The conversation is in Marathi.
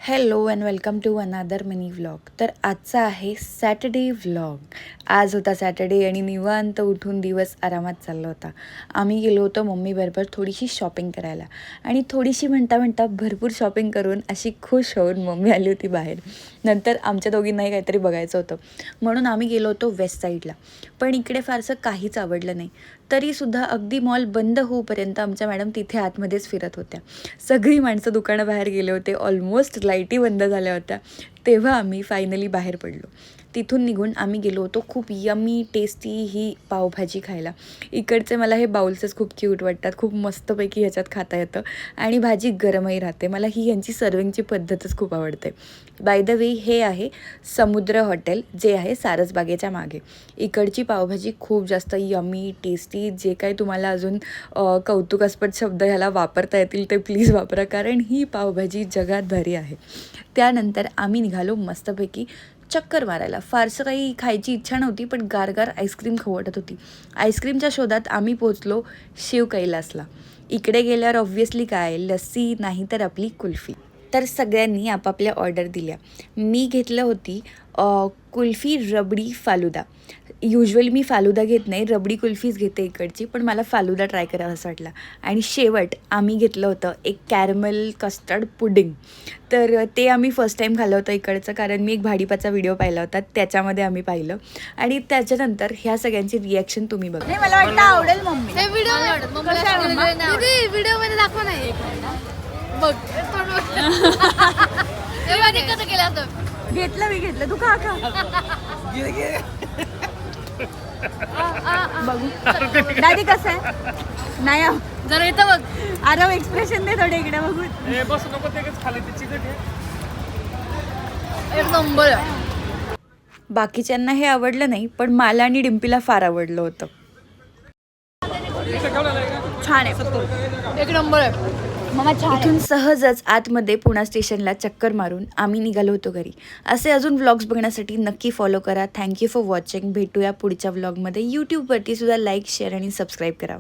Hello and welcome to another mini vlog. तर आजचा आहे सॅटर्डे व्लॉग. आज होता सॅटर्डे आणि निवांत उठून दिवस आरामात चालला होता. आम्ही गेलो होतो मम्मीबरोबर थोडीशी शॉपिंग करायला आणि थोडीशी म्हणता म्हणता भरपूर शॉपिंग करून अशी खुश होऊन मम्मी आली होती बाहेर. नंतर आमच्या दोघींनाही काहीतरी बघायचं होतं म्हणून आम्ही गेलो होतो वेस्ट साईडला. पण इकडे फारसं काहीच आवडलं नाही. तरीसुद्धा अगदी मॉल बंद होऊपर्यंत आमच्या मॅडम तिथे आतमध्येच फिरत होत्या. सगळी माणसं दुकानाबाहेर गेले होते. ऑलमोस्ट लाईटी बंद झाल्या होत्या. तेव्हा आम्ही फायनली बाहेर पडलो. तिथून निघून आम्ही गेलो होतो खूप यमी टेस्टी ही पावभाजी खायला. इकडचे मला हे बाउल्सच खूप क्यूट वाटतात. खूप मस्तपैकी ह्याच्यात खाता येतं आणि भाजी गरमही राहते. मला ही यांची सर्विंगची पद्धतच खूप आवडते. बाय द वे हे आहे समुद्र हॉटेल, जे आहे सारसबागेच्या मागे. इकडची पावभाजी खूप जास्त यमी टेस्टी. जे काही तुम्हाला अजून कौतुकास्पद शब्द ह्याला वापरता येतील ते प्लीज वापरा, कारण ही पावभाजी जगात भारी आहे. त्यानंतर आम्ही निघालो मस्तपैकी चक्कर मारायला. फारसं काही खायची इच्छा नव्हती, पण गारगार आईस्क्रीम खाऊ वाटत होती. आईस्क्रीमच्या शोधात आम्ही पोचलो शिव कैलासला. इकडे गेल्यावर ऑब्व्हियसली काय, लस्सी नाही तर आपली कुल्फी. तर सगळ्यांनी आपापल्या ऑर्डर दिल्या. मी घेतलं होती कुल्फी रबडी फालुदा. युजली मी फालुदा घेत नाही, रबडी कुल्फीच घेते इकडची, पण मला फालुदा ट्राय करावा असं वाटला. आणि शेवट आम्ही घेतलं होतं एक कॅरमल कस्टर्ड पुडिंग. तर ते आम्ही फर्स्ट टाईम खाल्लं होतं इकडचं, कारण मी एक भाडीपाचा व्हिडिओ पाहिला होता, त्याच्यामध्ये आम्ही पाहिलं. आणि त्याच्यानंतर ह्या सगळ्यांची रिॲक्शन तुम्ही बघा. नाही, मला वाटतं आवडेल मम्मी. हे व्हिडिओ मध्ये दाखवा नाही बघ. हे बघ कसं केलं असं. घेतलं मी घेतलं, तू खा खा. बघू दादी कसं आहे. नाही जरा इथं बघ. आरव एक्सप्रेशन दे थोडे इकडे बघू. एक नंबर. बाकीच्यांना हे आवडलं नाही, पण मला आणि डिम्पीला फार आवडलं होतं. छान आहे, एक नंबर आहे. मम्मा छान. इथून सहजच आतमध्ये पुणा स्टेशनला चक्कर मारून आम्ही निघालो होतो घरी. असे अजून व्लॉग्स बघण्यासाठी नक्की फॉलो करा. Thank you for watching. भेटूया पुढच्या व्लॉगमध्ये. यूट्यूबवरती सुद्धा लाईक, शेअर आणि सबस्क्राईब करा.